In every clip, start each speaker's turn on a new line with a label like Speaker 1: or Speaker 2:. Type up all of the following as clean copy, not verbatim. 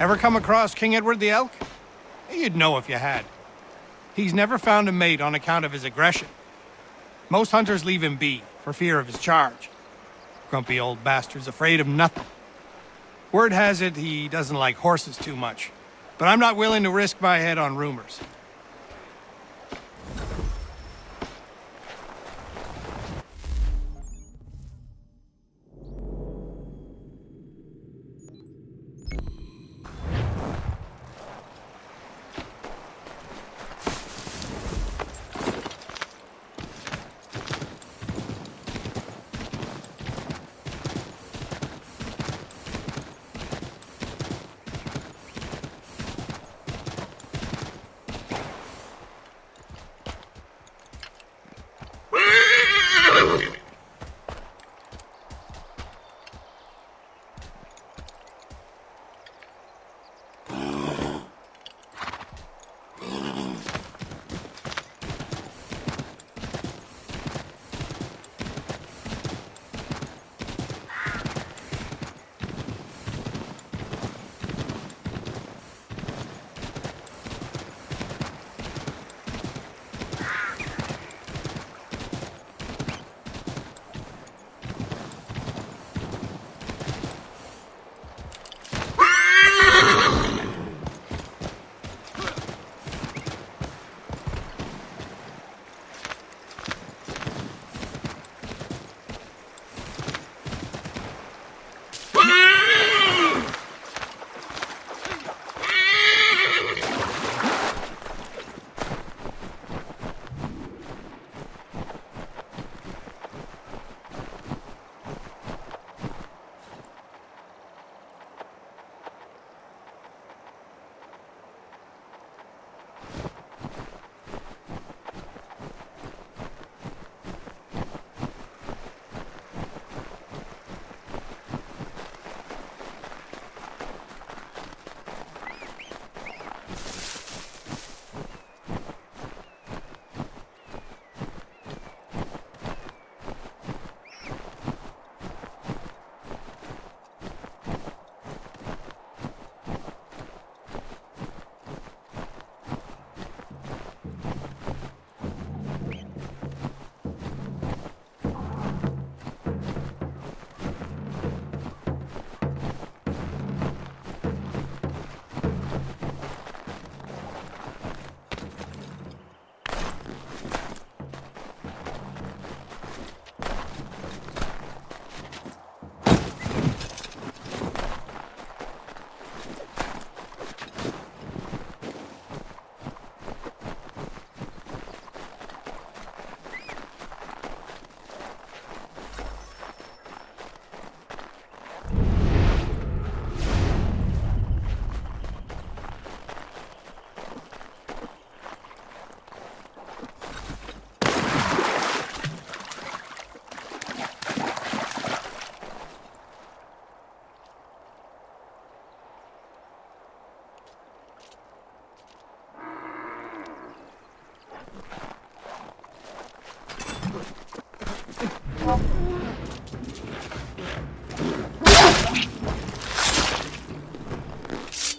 Speaker 1: Ever come across King Edward the Elk? You'd know if you had. He's never found a mate on account of his aggression. Most hunters leave him be, for fear of his charge. Grumpy old bastard's afraid of nothing. Word has it he doesn't like horses too much, but I'm not willing to risk my head on rumors.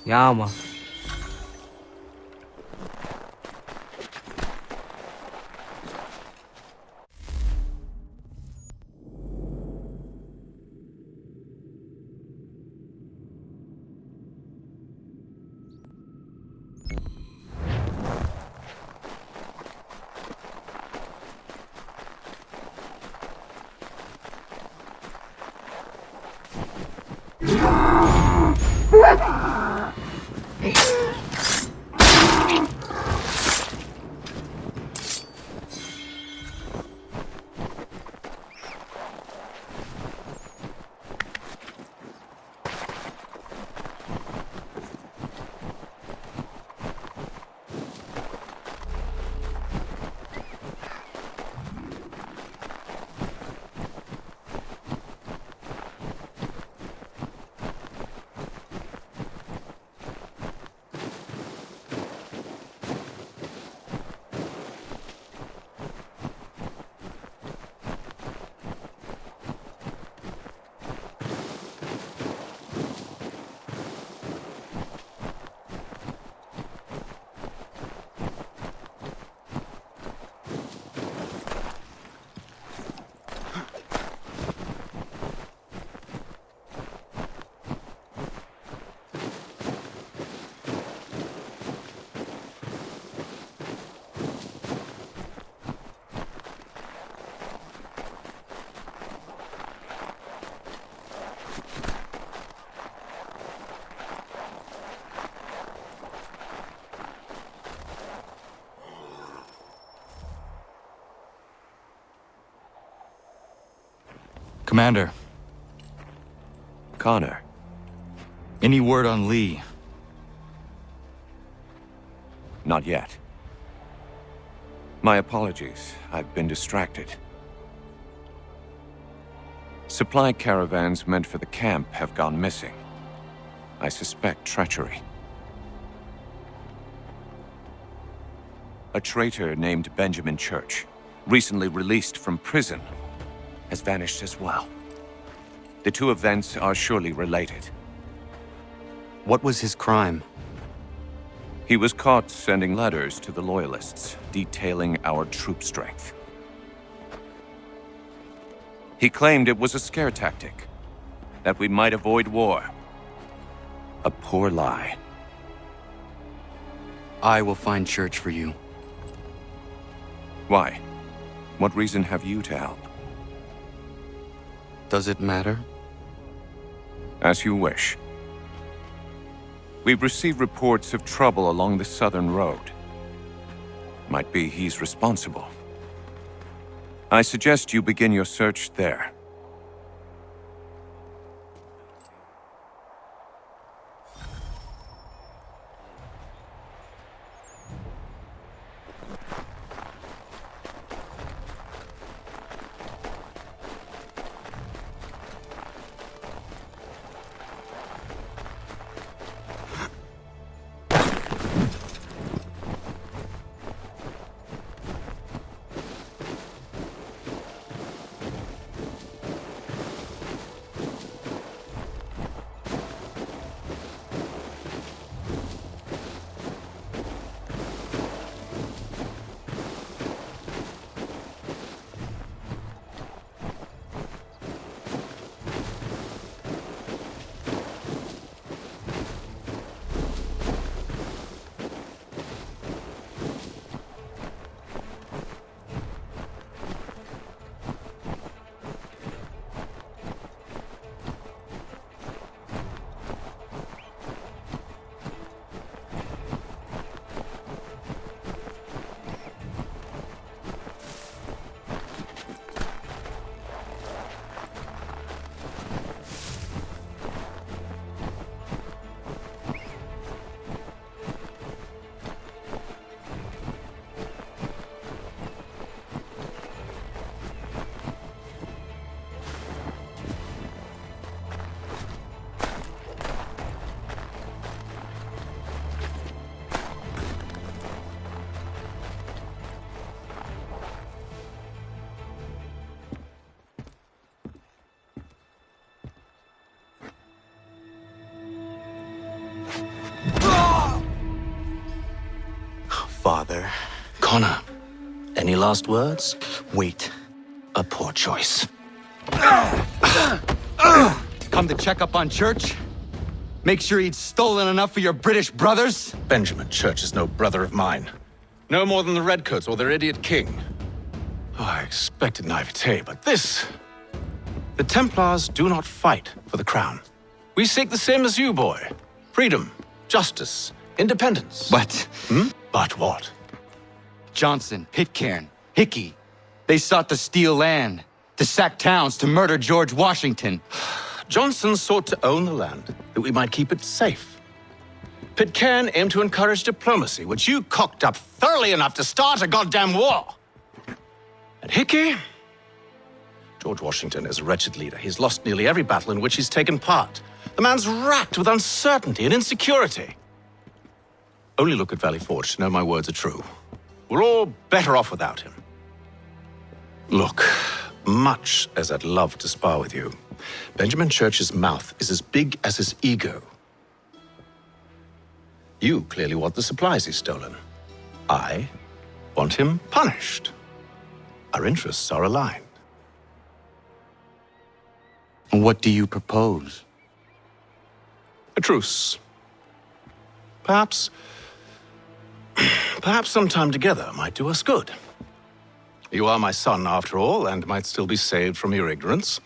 Speaker 2: Ja, man. Commander,
Speaker 3: Connor.
Speaker 2: any word on Lee?
Speaker 3: Not yet. My apologies. I've been distracted. Supply caravans meant for the camp have gone missing. I suspect treachery. A traitor named Benjamin Church, recently released from prison, has vanished as well. The two events are surely related.
Speaker 4: What was his crime?
Speaker 3: He was caught sending letters to the Loyalists, detailing our troop strength. He claimed it was a scare tactic, that we might avoid war. A poor lie.
Speaker 4: I will find Church for you.
Speaker 3: Why? What reason have you to help?
Speaker 4: Does it matter?
Speaker 3: As you wish. We've received reports of trouble along the southern road. Might be he's responsible. I suggest you begin your search there.
Speaker 5: Father. Connor, any last words? Wait. A poor choice.
Speaker 2: Come to check up on Church? Make sure he'd stolen enough for your British brothers?
Speaker 6: Benjamin Church is no brother of mine. No more than the Redcoats or their idiot king. Oh, I expected naivete, but this... The Templars do not fight for the crown. We seek the same as you, boy. Freedom, justice, independence.
Speaker 2: But
Speaker 6: But what?
Speaker 2: Johnson, Pitcairn, Hickey, they sought to steal land, to sack towns, to murder George Washington.
Speaker 6: Johnson sought to own the land, that we might keep it safe. Pitcairn aimed to encourage diplomacy, which you cocked up thoroughly enough to start a goddamn war. And Hickey? George Washington is a wretched leader. He's lost nearly every battle in which he's taken part. The man's racked with uncertainty and insecurity. Only look at Valley Forge to know my words are true. We're all better off without him. Look, much as I'd love to spar with you, Benjamin Church's mouth is as big as his ego. You clearly want the supplies he's stolen. I want him punished. Our interests are aligned.
Speaker 4: What do you propose?
Speaker 6: A truce. Perhaps some time together might do us good. You are my son, after all, and might still be saved from your ignorance.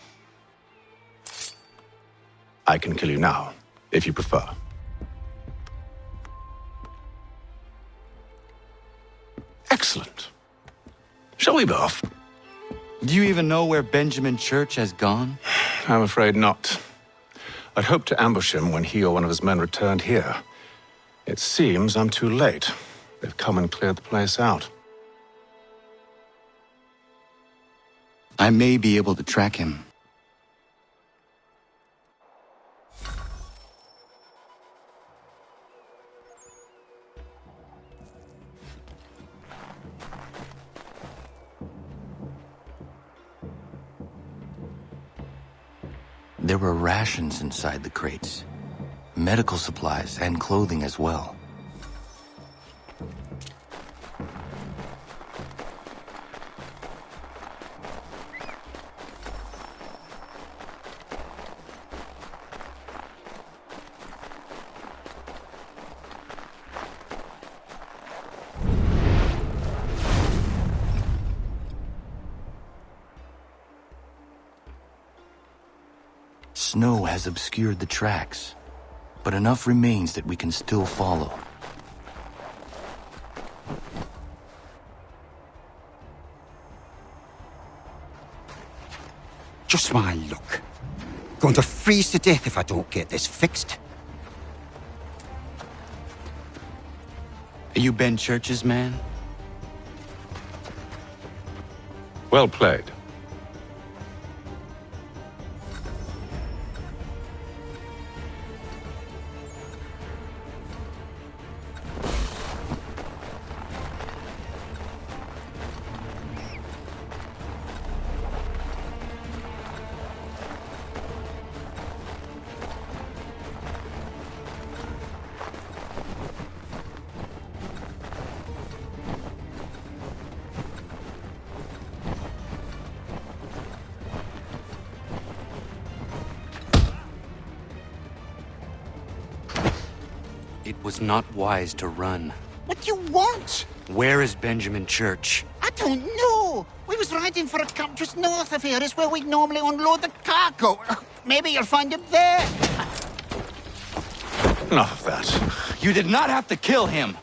Speaker 6: I can kill you now, if you prefer. Excellent. Shall we be off?
Speaker 2: Do you even know where Benjamin Church has gone?
Speaker 6: I'm afraid not. I'd hoped to ambush him when he or one of his men returned here. It seems I'm too late. They've come and cleared the place out.
Speaker 2: I may be able to track him.
Speaker 5: There were rations inside the crates. Medical supplies and clothing as well. Snow has obscured the tracks, but enough remains that we can still follow.
Speaker 7: Just my luck. Going to freeze to death if I don't get this fixed.
Speaker 2: Are you Ben Church's man?
Speaker 6: Well played.
Speaker 4: It was not wise to run.
Speaker 7: What do you want?
Speaker 4: Where is Benjamin Church?
Speaker 7: I don't know. We was riding for a camp just north of here. It's where we'd normally unload the cargo. Maybe you'll find him there.
Speaker 6: Enough of that.
Speaker 2: You did not have to kill him!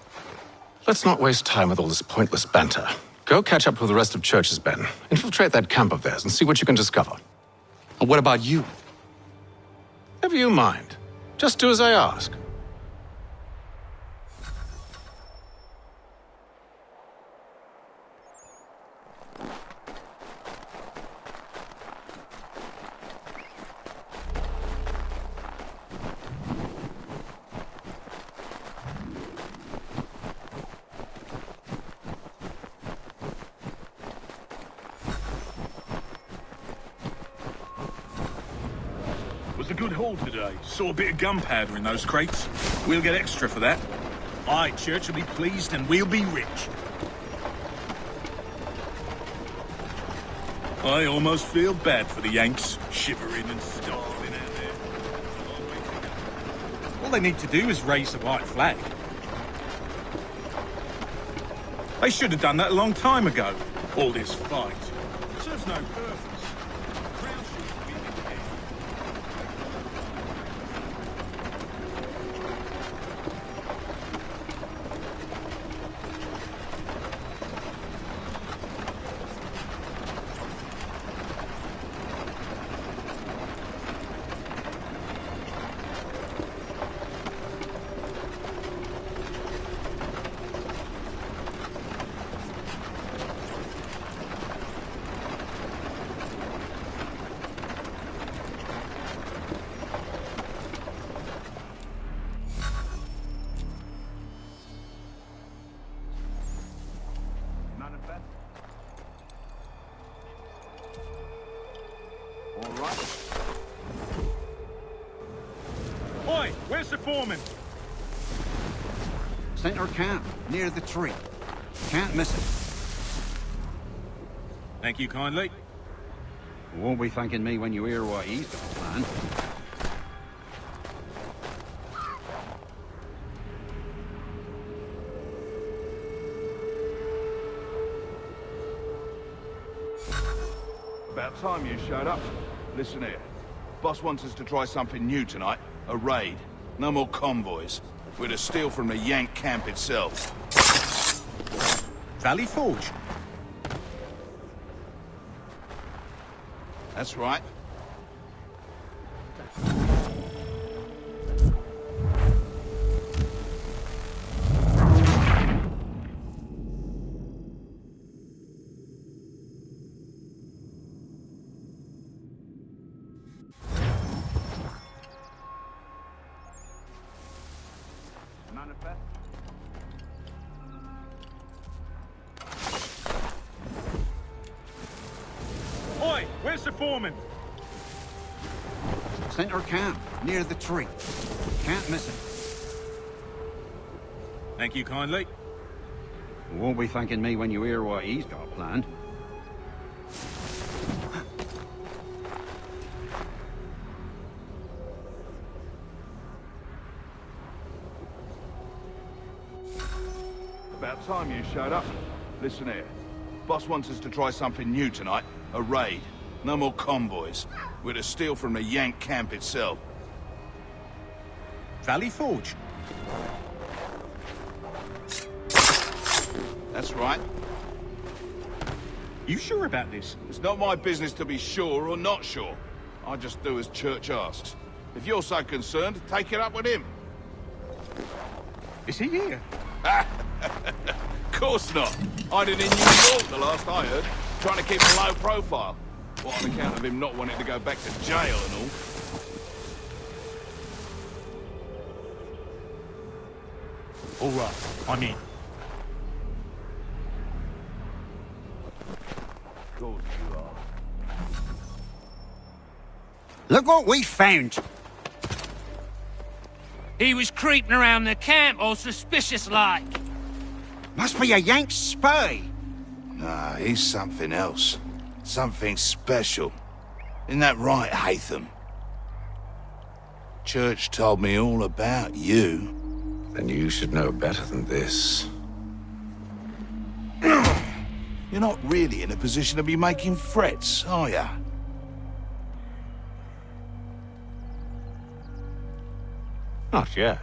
Speaker 6: Let's not waste time with all this pointless banter. Go catch up with the rest of Church's men. Infiltrate that camp of theirs and see what you can discover.
Speaker 2: And what about you?
Speaker 6: Never you mind. Just do as I ask.
Speaker 8: Was a good haul today. Saw a bit of gunpowder in those crates. We'll get extra for that. Aye, Church will be pleased and we'll be rich. I almost feel bad for the Yanks, shivering and starving out there. It's a long way to go. All they need to do is raise the white flag. They should have done that a long time ago. All this fight. It serves no purpose. The crown should be in the air. Oi, where's the foreman?
Speaker 7: Center camp, near the tree. Can't miss it.
Speaker 8: Thank you kindly.
Speaker 7: You won't be thanking me when you hear what he's got planned.
Speaker 9: About time you showed up. Listen here. Boss wants us to try something new tonight. A raid. No more convoys. We're to steal from the Yank camp itself.
Speaker 8: Valley Forge.
Speaker 9: That's right.
Speaker 8: Manifest. Oi, where's the foreman?
Speaker 10: Center camp, near the tree. Can't miss it.
Speaker 8: Thank you kindly.
Speaker 10: You won't be thanking me when you hear what he's got planned.
Speaker 9: About time you showed up. Listen here. Boss wants us to try something new tonight. A raid. No more convoys. We're to steal from the Yank camp itself.
Speaker 8: Valley Forge.
Speaker 9: That's right.
Speaker 8: You sure about this?
Speaker 9: It's not my business to be sure or not sure. I just do as Church asks. If you're so concerned, take it up with him.
Speaker 8: Is he here?
Speaker 9: Course not. Hiding in New York the last I heard. Trying to keep a low profile. What, on account of him not wanting to go back to jail and all?
Speaker 8: All right, I'm in.
Speaker 9: Of course you are.
Speaker 10: Look what we found!
Speaker 11: He was creeping around the camp all suspicious-like.
Speaker 10: Must be a Yank spy!
Speaker 9: Nah, he's something else. Something special. Isn't that right, Hatham? Church told me all about you.
Speaker 12: Then you should know better than this.
Speaker 9: You're not really in a position to be making threats, are ya?
Speaker 12: Not yet.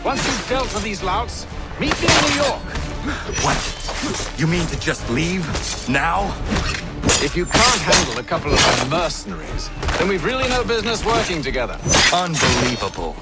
Speaker 6: Once you've dealt with these louts, meet me in New York.
Speaker 2: What? You mean to just leave? Now?
Speaker 6: If you can't handle a couple of them mercenaries, then we've really no business working together.
Speaker 2: Unbelievable.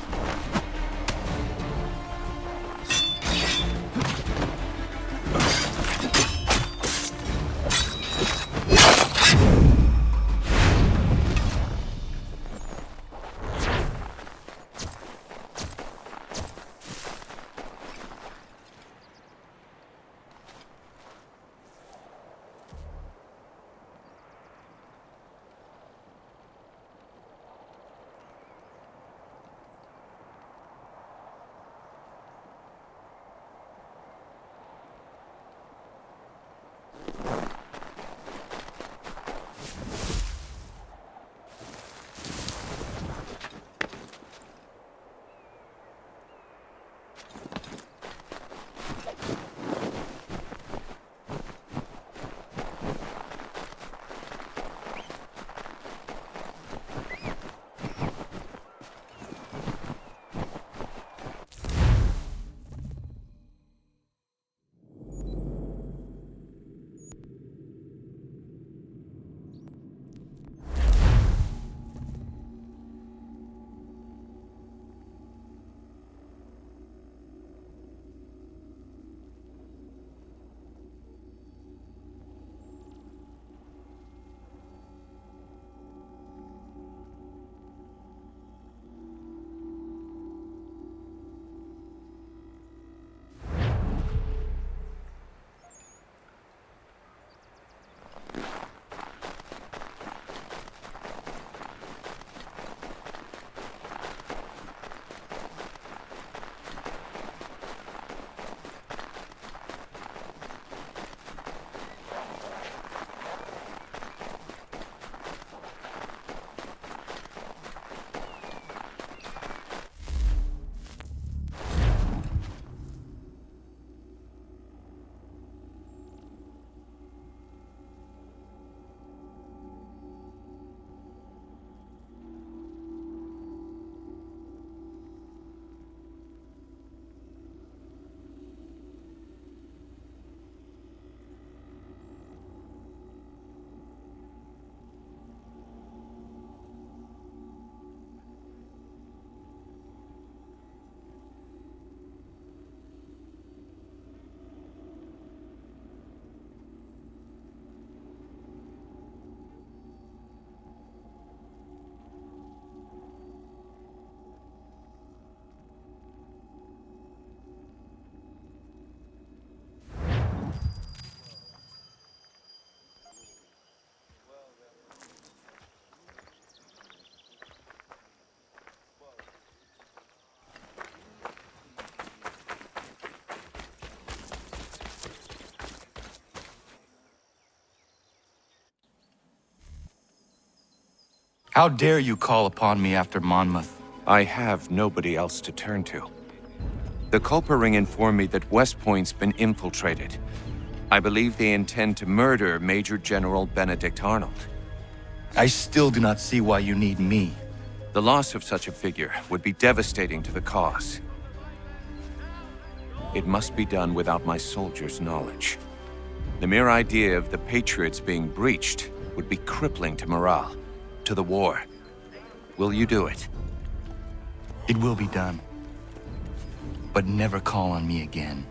Speaker 2: How dare you call upon me after Monmouth?
Speaker 3: I have nobody else to turn to. The Culper Ring informed me that West Point's been infiltrated. I believe they intend to murder Major General Benedict Arnold.
Speaker 2: I still do not see why you need me.
Speaker 3: The loss of such a figure would be devastating to the cause. It must be done without my soldiers' knowledge. The mere idea of the Patriots being breached would be crippling to morale, to the war. Will you do it?
Speaker 2: It will be done. But never call on me again.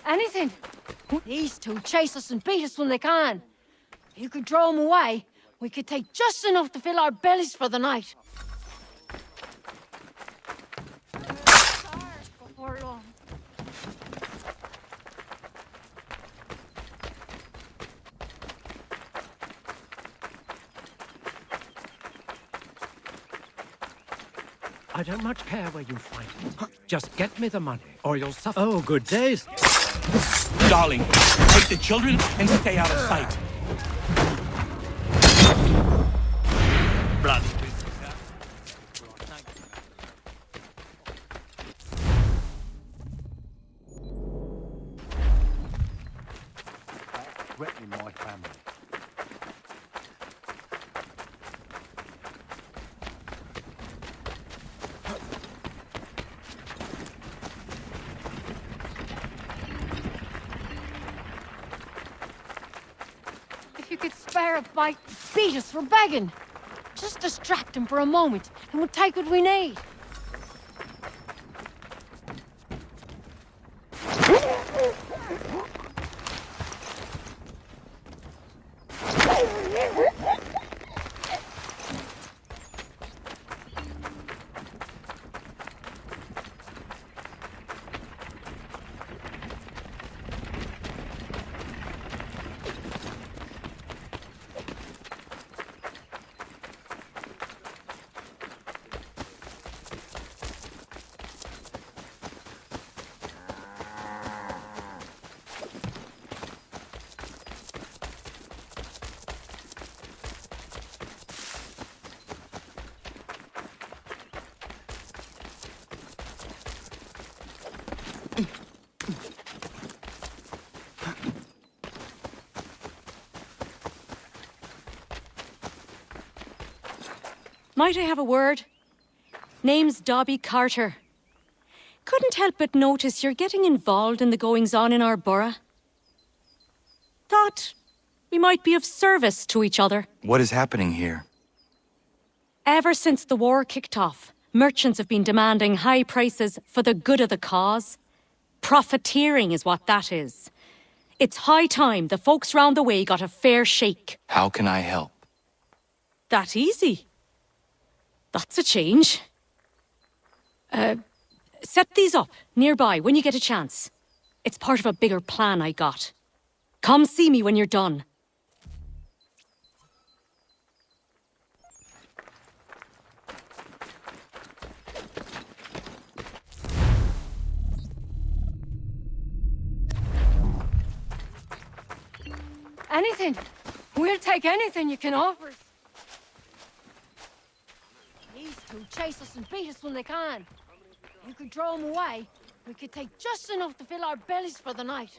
Speaker 13: Anything. These two chase us and beat us when they can. If you could draw them away, we could take just enough to fill our bellies for the night. Before long.
Speaker 14: I don't much care where you find it. Just get me the money, or you'll suffer. Oh, good days.
Speaker 11: Darling, take the children and stay out of sight. Bloody
Speaker 10: Threatening my family.
Speaker 13: If you could spare a bite, beat us for begging. Just distract them for a moment, and we'll take what we need.
Speaker 15: Might I have a word? Name's Dobby Carter. Couldn't help but notice you're getting involved in the goings-on in our borough. Thought we might be of service to each other.
Speaker 2: What is happening here?
Speaker 15: Ever since the war kicked off, merchants have been demanding high prices for the good of the cause. Profiteering is what that is. It's high time the folks round the way got a fair shake.
Speaker 2: How can I help?
Speaker 15: That easy. That's a change. Set these up nearby when you get a chance. It's part of a bigger plan I got. Come see me when you're done.
Speaker 13: Anything. We'll take anything you can offer us. These two chase us and beat us when they can. You could draw them away, we could take just enough to fill our bellies for the night.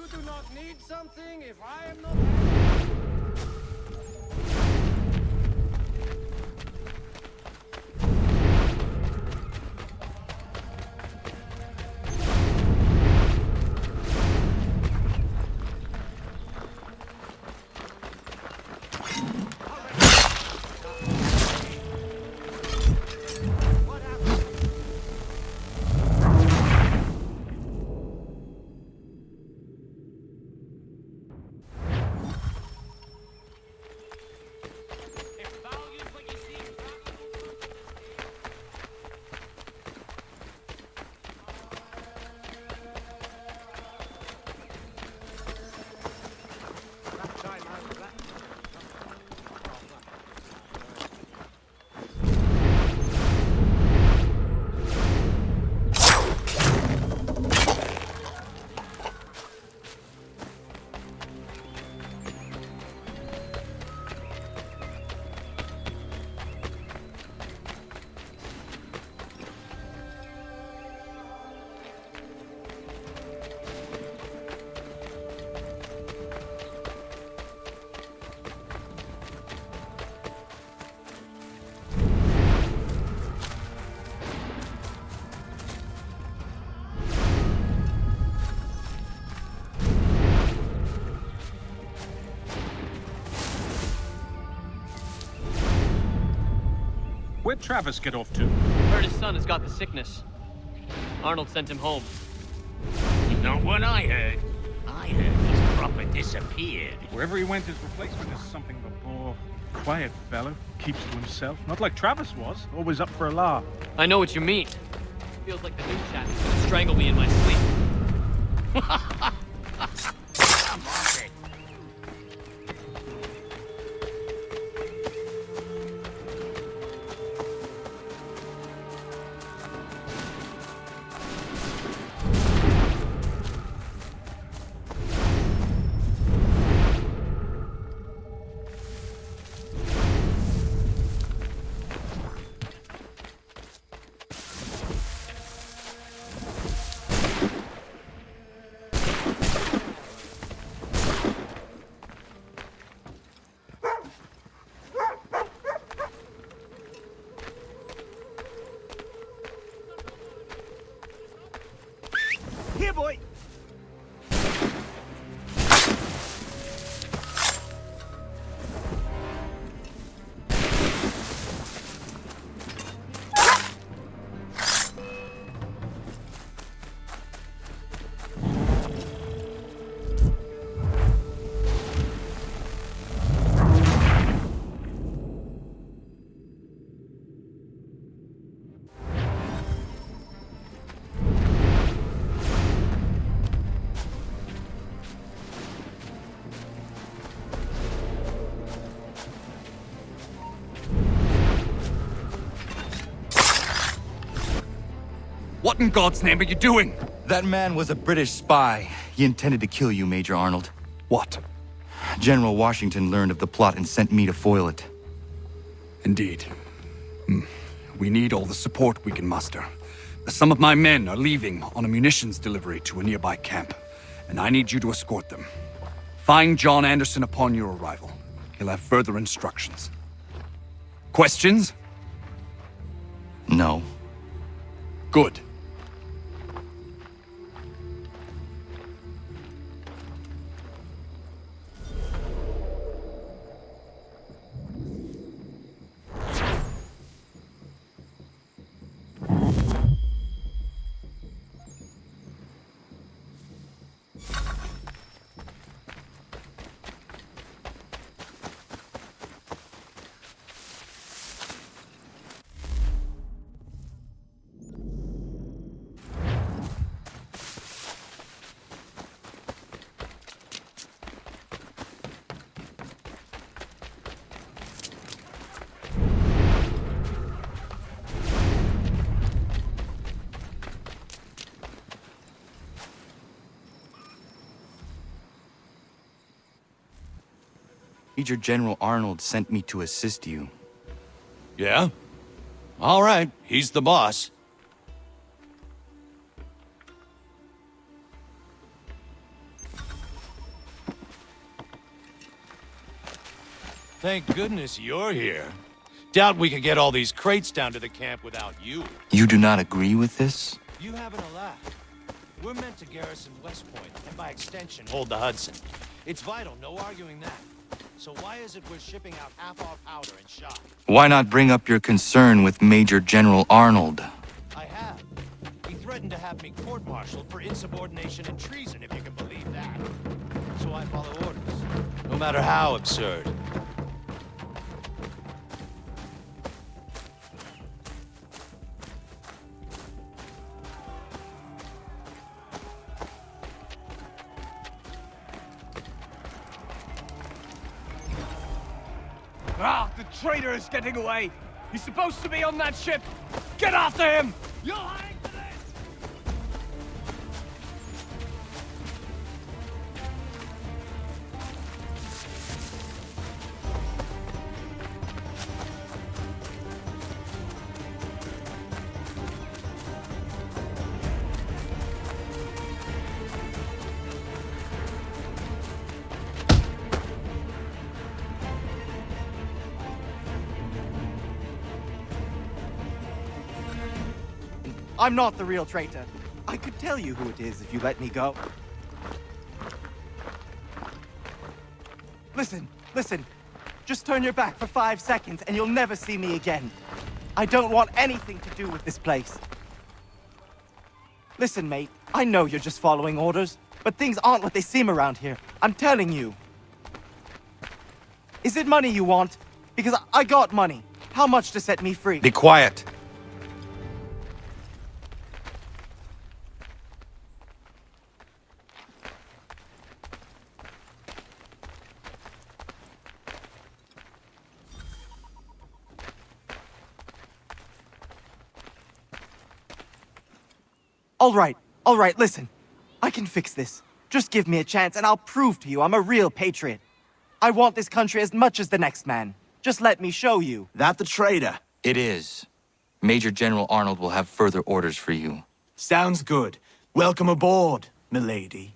Speaker 14: You do not need something if I am not...
Speaker 8: Where'd Travis get off to?
Speaker 16: Heard his son has got the sickness. Arnold sent him home.
Speaker 17: Not what I heard. I heard he's proper disappeared.
Speaker 8: Wherever he went, his replacement is something of a more quiet fellow. Keeps to himself. Not like Travis was. Always up for a laugh.
Speaker 16: I know what you mean. Feels like the new chap is gonna strangle me in my sleep.
Speaker 17: Come on, then.
Speaker 10: Here, boy!
Speaker 2: What in God's name are you doing? That man was a British spy. He intended to kill you, Major Arnold. What? General Washington learned of the plot and sent me to foil it.
Speaker 18: Indeed. We need all the support we can muster. Some of my men are leaving on a munitions delivery to a nearby camp, and I need you to escort them. Find John Anderson upon your arrival. He'll have further instructions. Questions?
Speaker 2: No.
Speaker 18: Good.
Speaker 2: Major General Arnold sent me to assist you.
Speaker 19: Yeah? All right, he's the boss. Thank goodness you're here. Doubt we could get all these crates down to the camp without you.
Speaker 5: You do not agree with this?
Speaker 19: You having a laugh? We're meant to garrison West Point, and by extension, hold the Hudson. It's vital, no arguing that. So why is it we're shipping out half our powder and shot?
Speaker 5: Why not bring up your concern with Major General Arnold?
Speaker 19: I have. He threatened to have me court-martialed for insubordination and treason, if you can believe that. So I follow orders, no matter how absurd.
Speaker 11: Ah, the traitor is getting away! He's supposed to be on that ship! Get after him! You'll hang for this!
Speaker 20: I'm not the real traitor. I could tell you who it is if you let me go. Listen. Just turn your back for 5 seconds and you'll never see me again. I don't want anything to do with this place. Listen, mate, I know you're just following orders, but things aren't what they seem around here. I'm telling you. Is it money you want? Because I got money. How much to set me free?
Speaker 5: Be quiet.
Speaker 20: All right, listen. I can fix this. Just give me a chance and I'll prove to you I'm a real patriot. I want this country as much as the next man. Just let me show you.
Speaker 5: That the traitor? It is. Major General Arnold will have further orders for you.
Speaker 11: Sounds good. Welcome aboard, milady.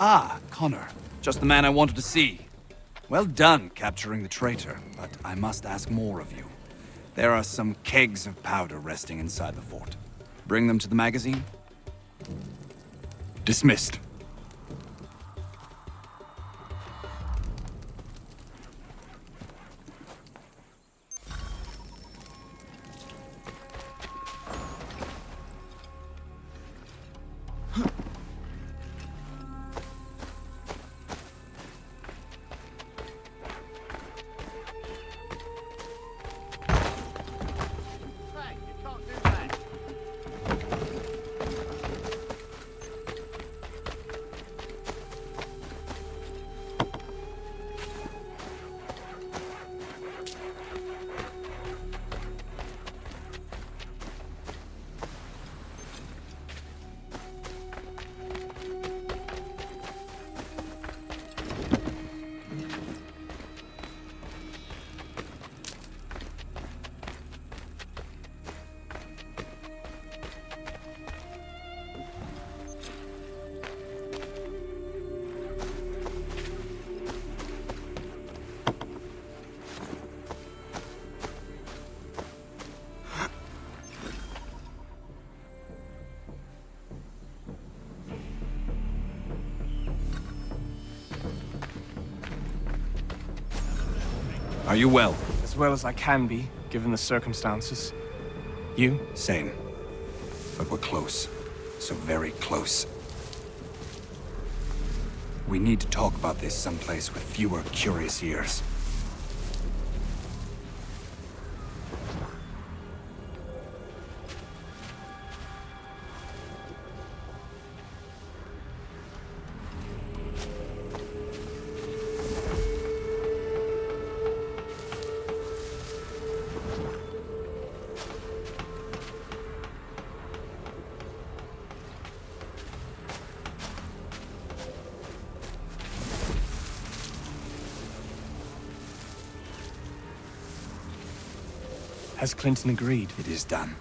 Speaker 18: Ah, Connor. Just the man I wanted to see. Well done capturing the traitor, but I must ask more of you. There are some kegs of powder resting inside the fort. Bring them to the magazine? Dismissed. Are you well?
Speaker 21: As well as I can be, given the circumstances. You?
Speaker 18: Same. But we're close. So very close. We need to talk about this someplace with fewer curious ears.
Speaker 21: Has Clinton agreed?
Speaker 18: It is done.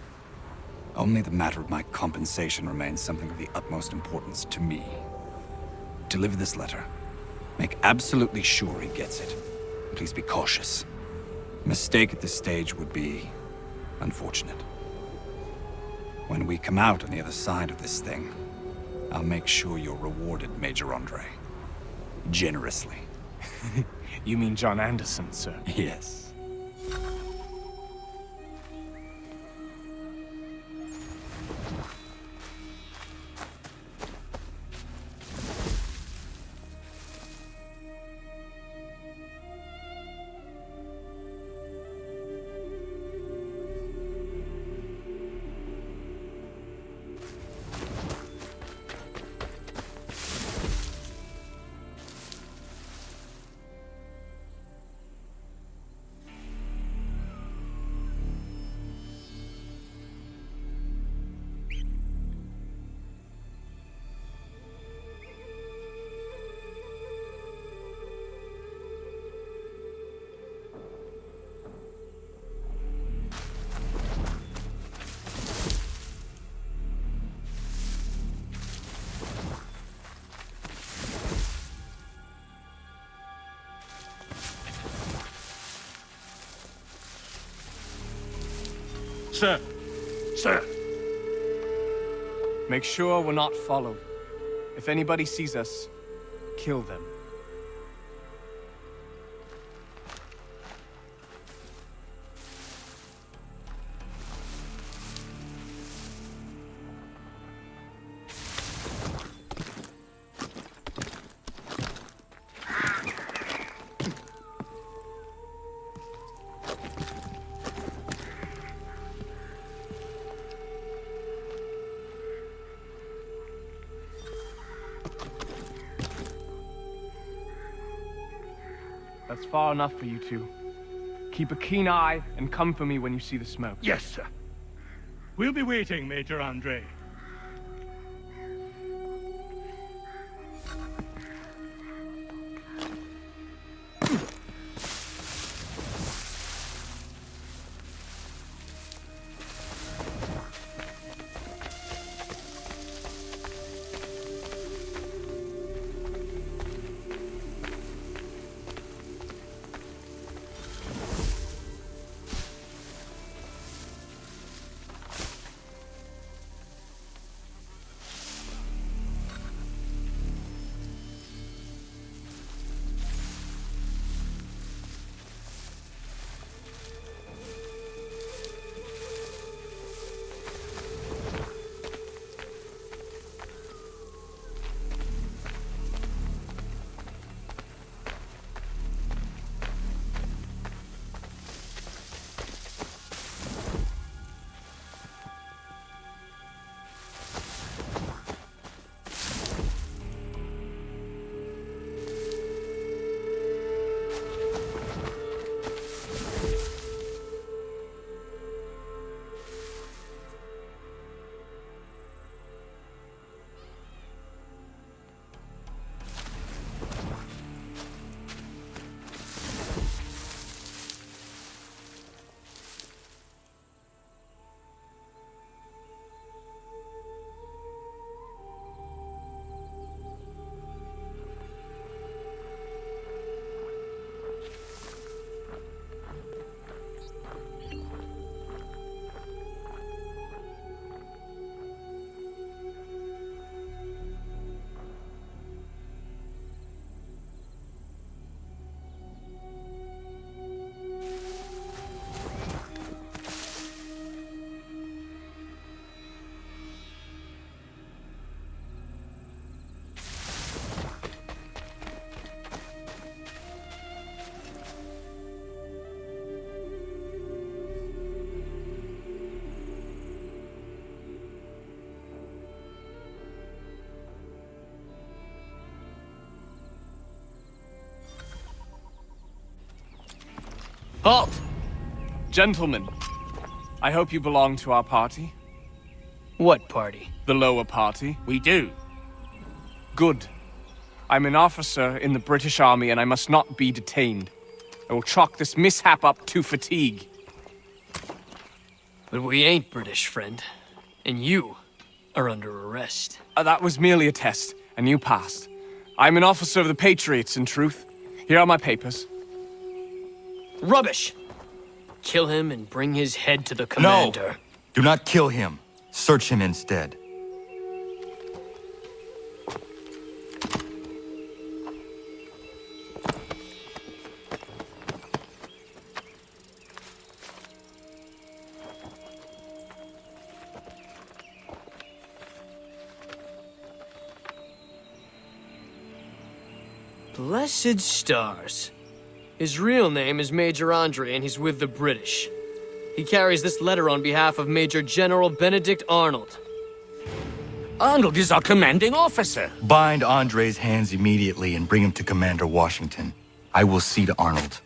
Speaker 18: Only the matter of my compensation remains something of the utmost importance to me. Deliver this letter. Make absolutely sure he gets it. Please be cautious. A mistake at this stage would be unfortunate. When we come out on the other side of this thing, I'll make sure you're rewarded, Major Andre. Generously.
Speaker 21: You mean John Anderson, sir?
Speaker 18: Yes.
Speaker 8: Sir! Sir!
Speaker 21: Make sure we're not followed. If anybody sees us, kill them. That's far enough for you two. Keep a keen eye and come for me when you see the smoke.
Speaker 8: Yes, sir. We'll be waiting, Major Andre.
Speaker 21: Halt! Gentlemen, I hope you belong to our party.
Speaker 11: What party?
Speaker 21: The lower party.
Speaker 17: We do.
Speaker 21: Good. I'm an officer in the British Army and I must not be detained. I will chalk this mishap up to fatigue.
Speaker 11: But we ain't British, friend. And you are under arrest.
Speaker 21: That was merely a test, and you passed. I'm an officer of the Patriots, in truth. Here are my papers.
Speaker 11: Rubbish! Kill him and bring his head to the commander.
Speaker 2: No! Do not kill him. Search him instead.
Speaker 11: Blessed stars. His real name is Major Andre, and he's with the British. He carries this letter on behalf of Major General Benedict Arnold.
Speaker 17: Arnold is our commanding officer.
Speaker 2: Bind Andre's hands immediately and bring him to Commander Washington. I will see to Arnold.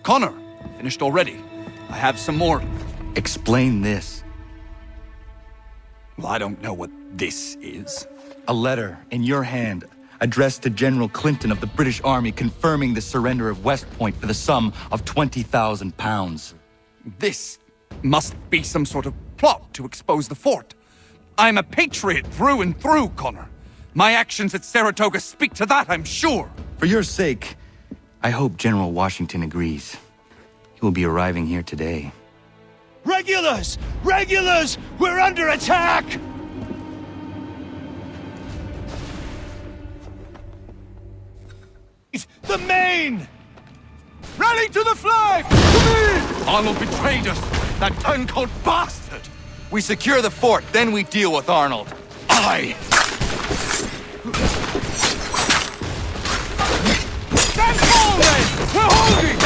Speaker 18: Connor, finished already. I have some more.
Speaker 2: Explain this.
Speaker 18: Well, I don't know what this is.
Speaker 2: A letter in your hand, addressed to General Clinton of the British Army confirming the surrender of West Point for the sum of 20,000 pounds.
Speaker 18: This must be some sort of plot to expose the fort. I'm a patriot through and through, Connor. My actions at Saratoga speak to that, I'm sure.
Speaker 2: For your sake, I hope General Washington agrees. He will be arriving here today.
Speaker 19: Regulars! Regulars! We're under attack! The Maine! Rally to the flag! Come in!
Speaker 18: Arnold betrayed us! That turncoat bastard!
Speaker 2: We secure the fort, then we deal with Arnold.
Speaker 18: Aye!
Speaker 19: Stand tall, men! We're holding!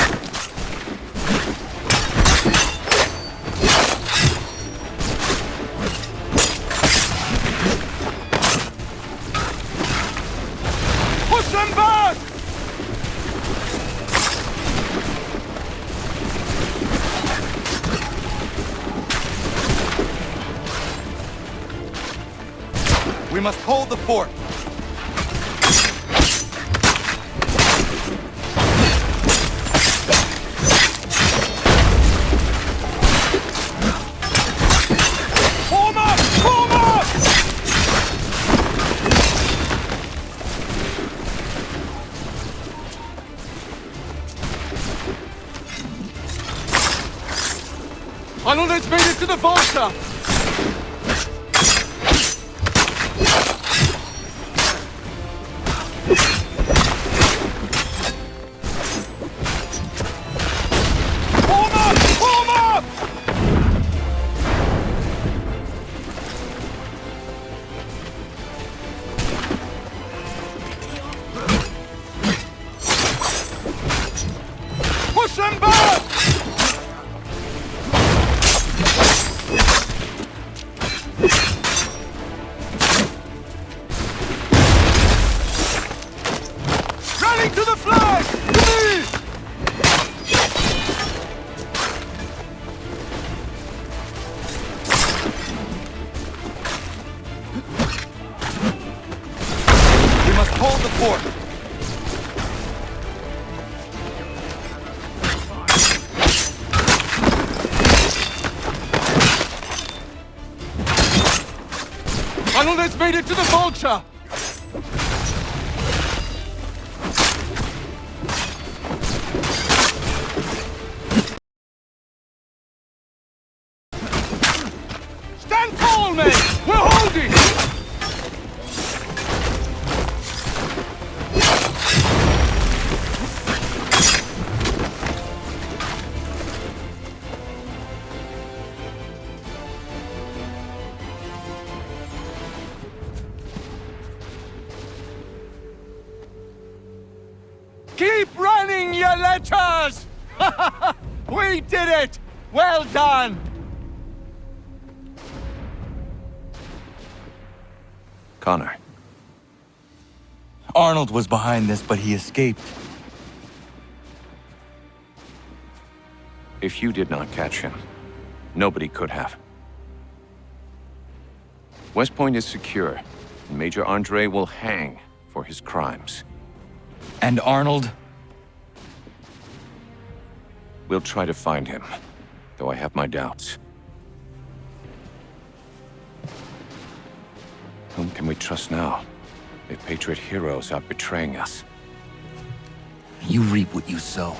Speaker 19: Push them back!
Speaker 2: We must hold the fort.
Speaker 19: Form up! Form up!
Speaker 21: Arnold has made it to the Volta!
Speaker 19: Form up! Form up! Push them back! Rally to the flag!
Speaker 18: Arnold has made it to the Vulture! Stand tall, men! We're holding! Keep running, you letters! We did it! Well done!
Speaker 3: Connor.
Speaker 2: Arnold was behind this, but he escaped.
Speaker 3: If you did not catch him, nobody could have. West Point is secure, and Major Andre will hang for his crimes.
Speaker 2: And Arnold?
Speaker 3: We'll try to find him, though I have my doubts. Whom can we trust now, if Patriot heroes are betraying us?
Speaker 2: You reap what you sow.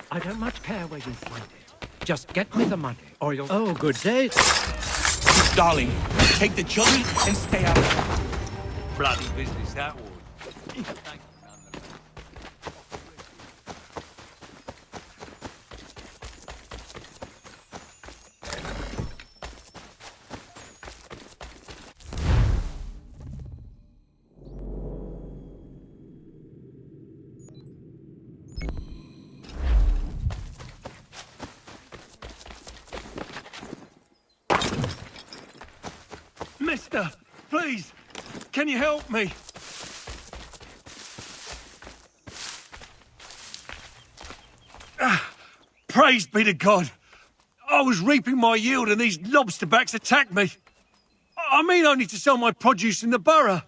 Speaker 14: I don't much care where you find it. Just get me the money, or you'll... Oh, good day.
Speaker 2: Darling, take the children and stay out of it.
Speaker 17: Bloody business that was.
Speaker 1: Doctor, please, can you help me? Praise be to God. I was reaping my yield and these lobsterbacks attacked me. I mean only to sell my produce in the borough.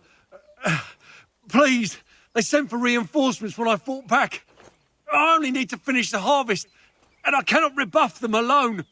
Speaker 1: Please, they sent for reinforcements when I fought back. I only need to finish the harvest, and I cannot rebuff them alone.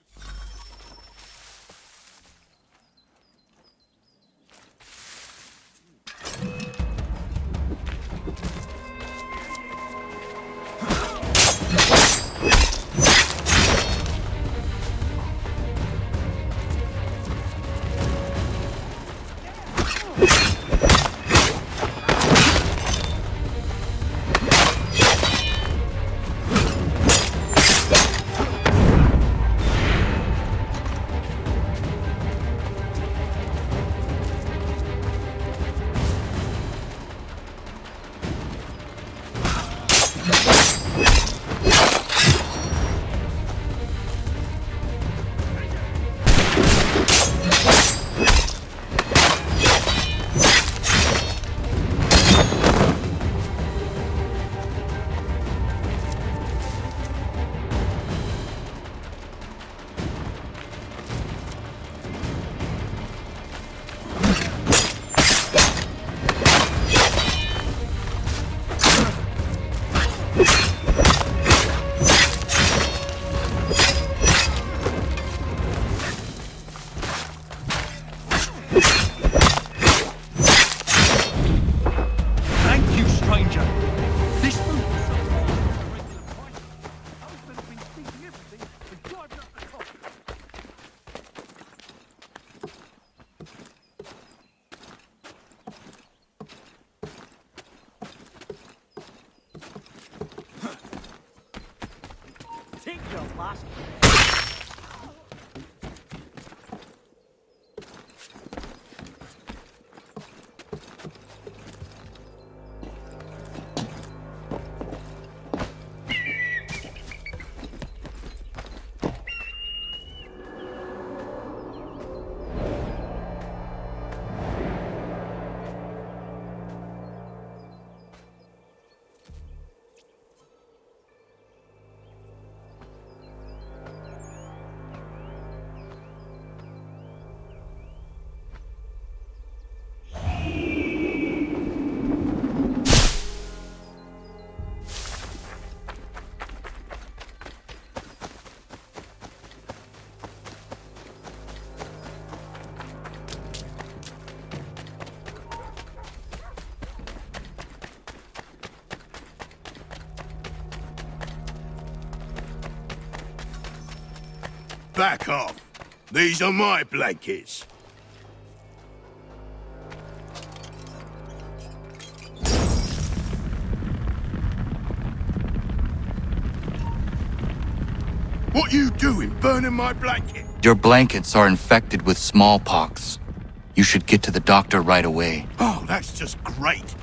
Speaker 9: Back off. These are my blankets. What you doing, burning my blanket?
Speaker 2: Your blankets are infected with smallpox. You should get to the doctor right away.
Speaker 9: Oh, that's just great.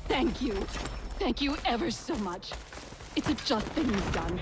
Speaker 22: Thank you. Thank you ever so much. It's a just thing you've done.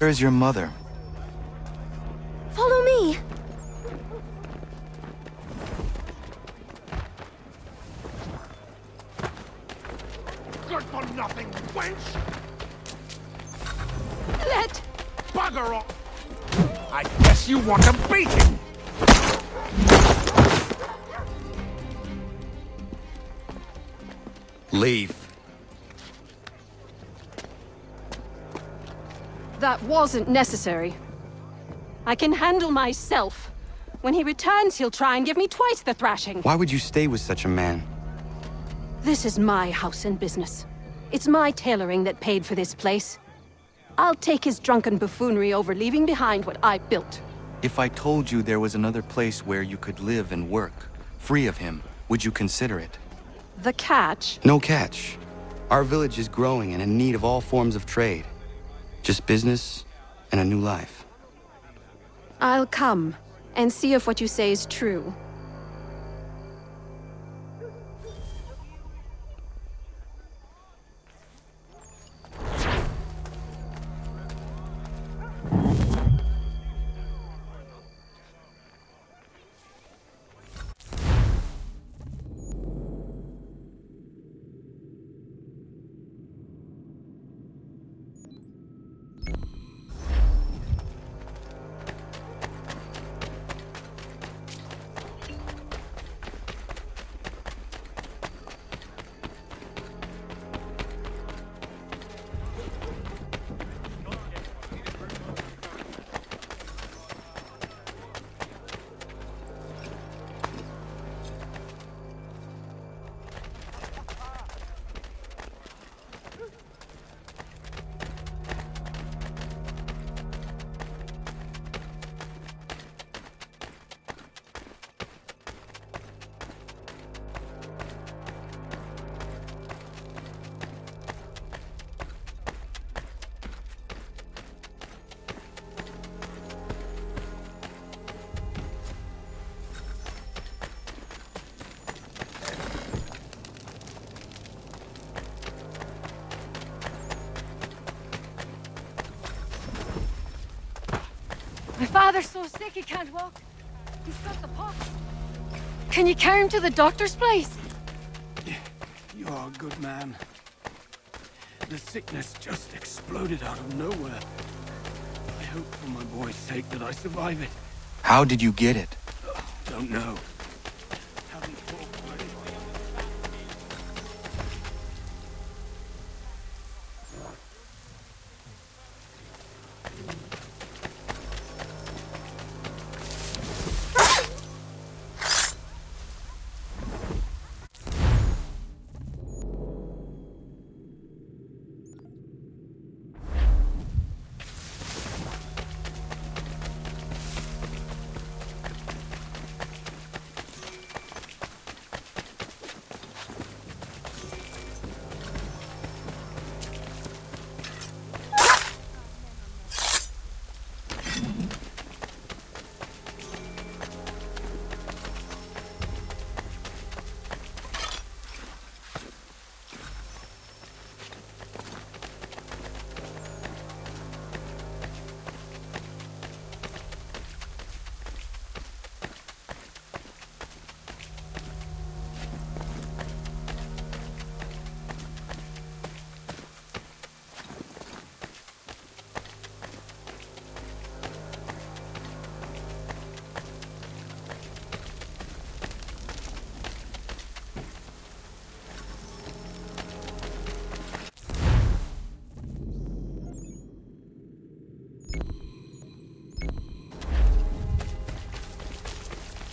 Speaker 5: Where's your mother?
Speaker 15: Follow me.
Speaker 17: Good for nothing, wench!
Speaker 22: Let...
Speaker 17: Bugger off! I guess you want a beating!
Speaker 2: Leave.
Speaker 22: That wasn't necessary. I can handle myself. When he returns, he'll try and give me twice the thrashing.
Speaker 5: Why would you stay with such a man?
Speaker 22: This is my house and business. It's my tailoring that paid for this place. I'll take his drunken buffoonery over leaving behind what I built.
Speaker 5: If I told you there was another place where you could live and work, free of him, would you consider it?
Speaker 22: The catch?
Speaker 5: No catch. Our village is growing and in need of all forms of trade. Just business and a new life.
Speaker 22: I'll come and see if what you say is true.
Speaker 13: My father's so sick he can't walk. He's got the pox. Can you carry him to the doctor's place?
Speaker 1: You are a good man. The sickness just exploded out of nowhere. I hope for my boy's sake that I survive it.
Speaker 5: How did you get it?
Speaker 1: Don't know. Haven't talked to anybody.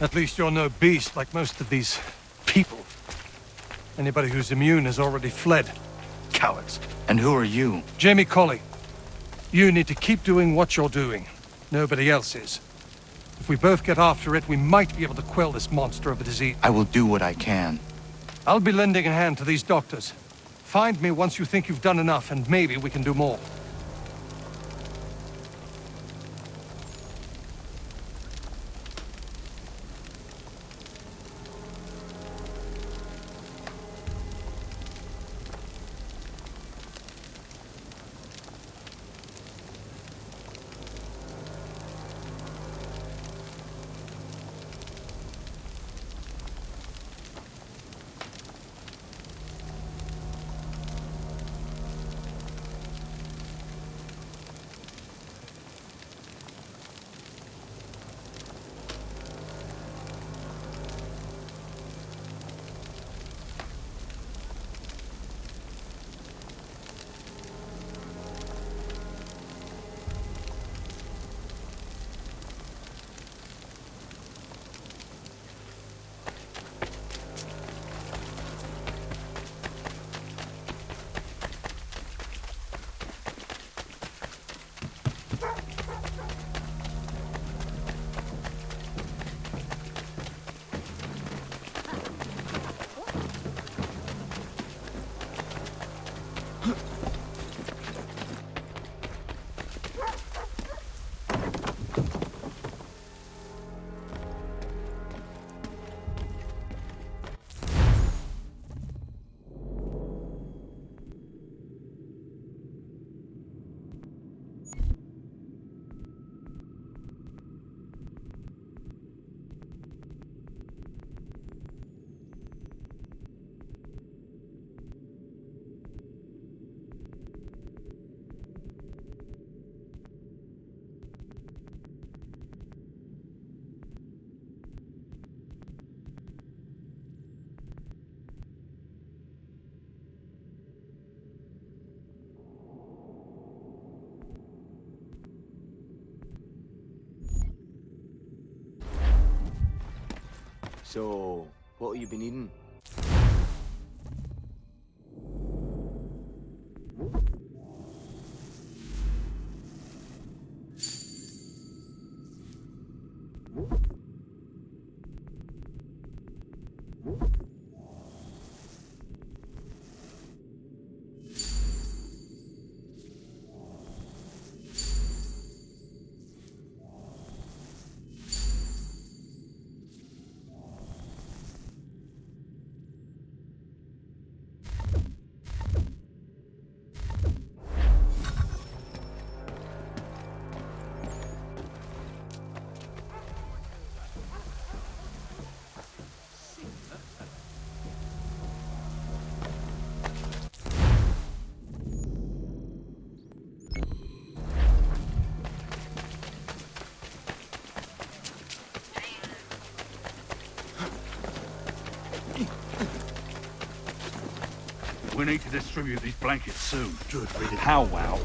Speaker 1: At least you're no beast like most of these people. Anybody who's immune has already fled. Cowards.
Speaker 5: And who are you?
Speaker 1: Jamie Colley. You need to keep doing what you're doing. Nobody else is. If we both get after it, we might be able to quell this monster of a disease.
Speaker 5: I will do what I can.
Speaker 1: I'll be lending a hand to these doctors. Find me once you think you've done enough, and maybe we can do more.
Speaker 4: So, what have you been eating?
Speaker 9: We need to distribute these blankets soon. Good. How well?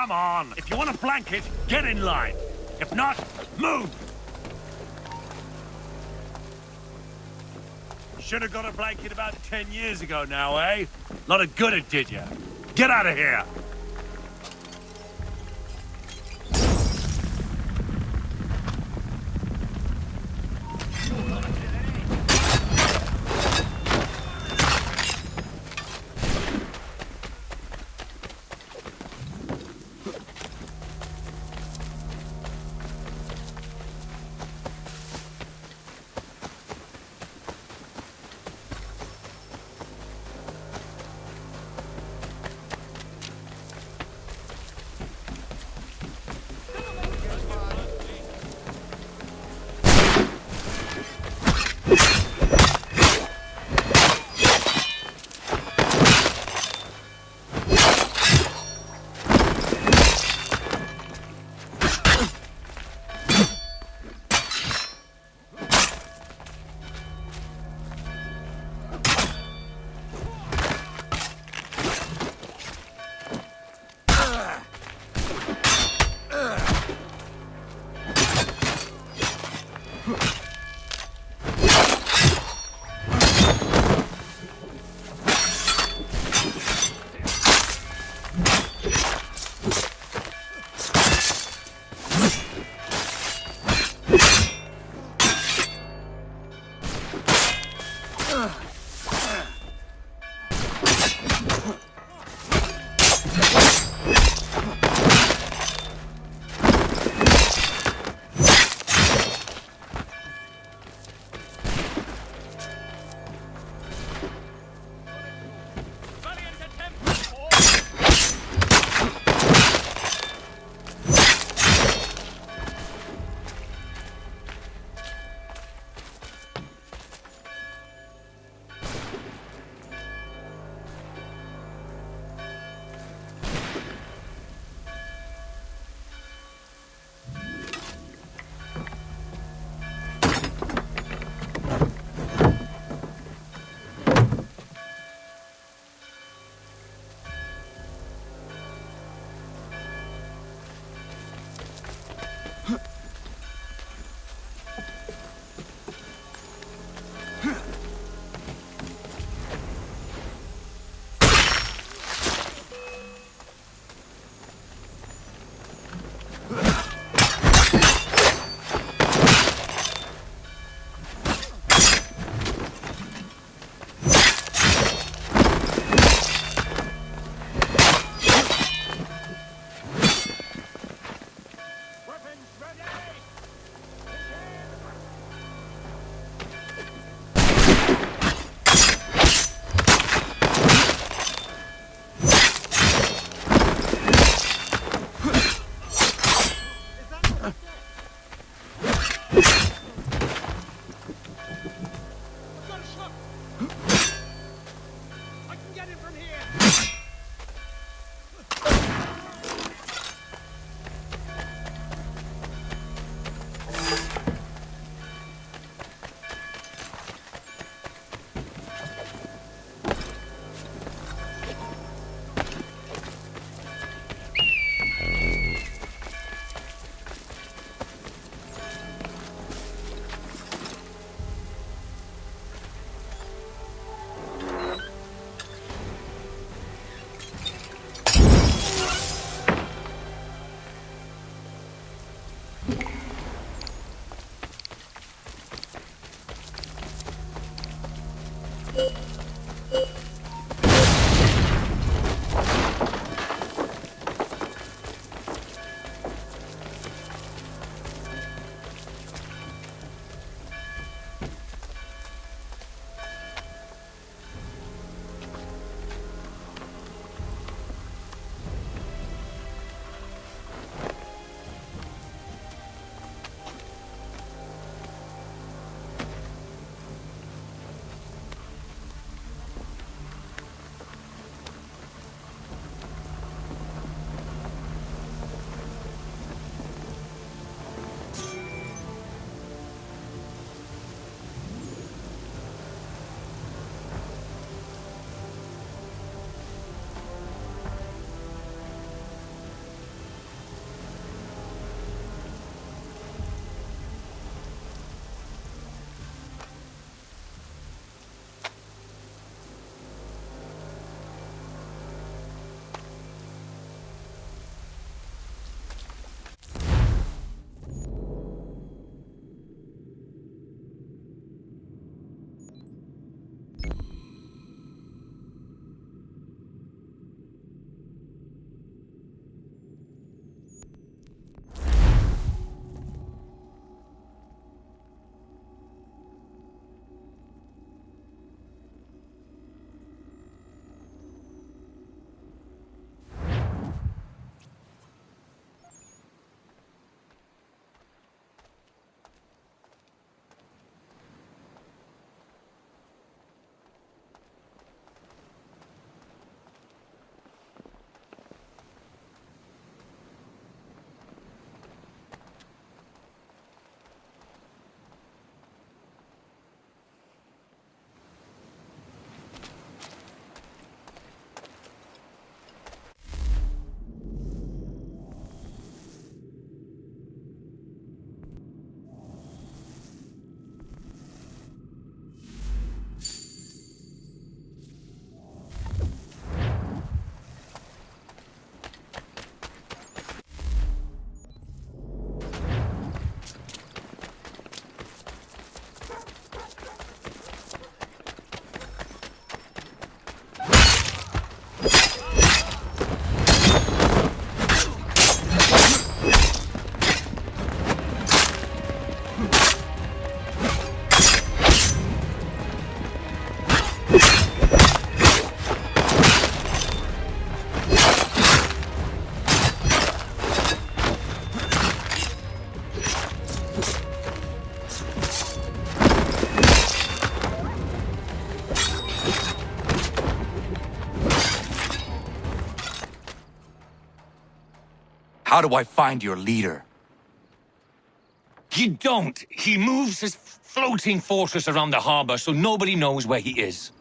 Speaker 1: Come on! If you want a blanket, get in line. If not, move! Should have got a blanket about 10 years ago now, eh? Lot of good it did you. Get out of here!
Speaker 2: How do I find your leader?
Speaker 17: You don't. He moves his floating fortress around the harbor so nobody knows where he is.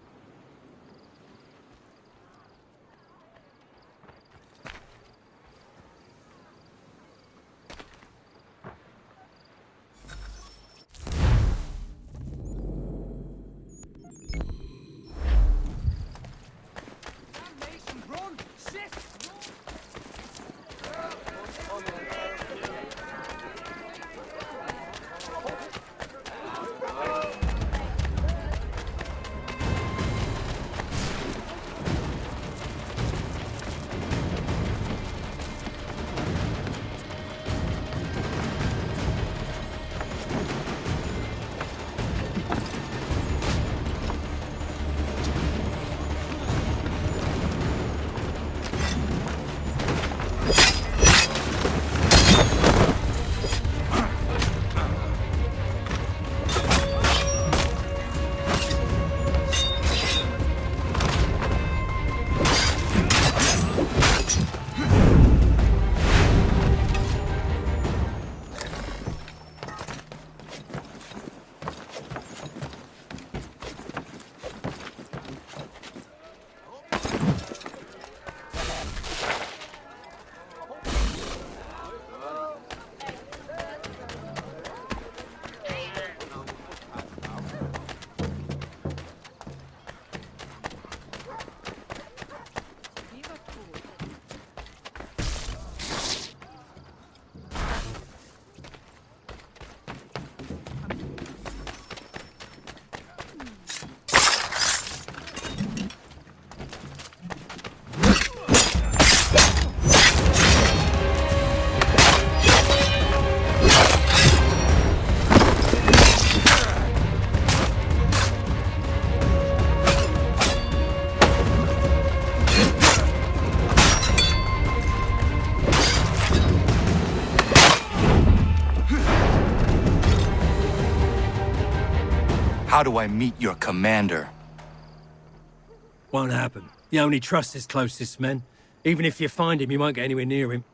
Speaker 2: how do I meet your commander?
Speaker 1: Won't happen. He only trusts his closest men. Even if you find him, you won't get anywhere near him.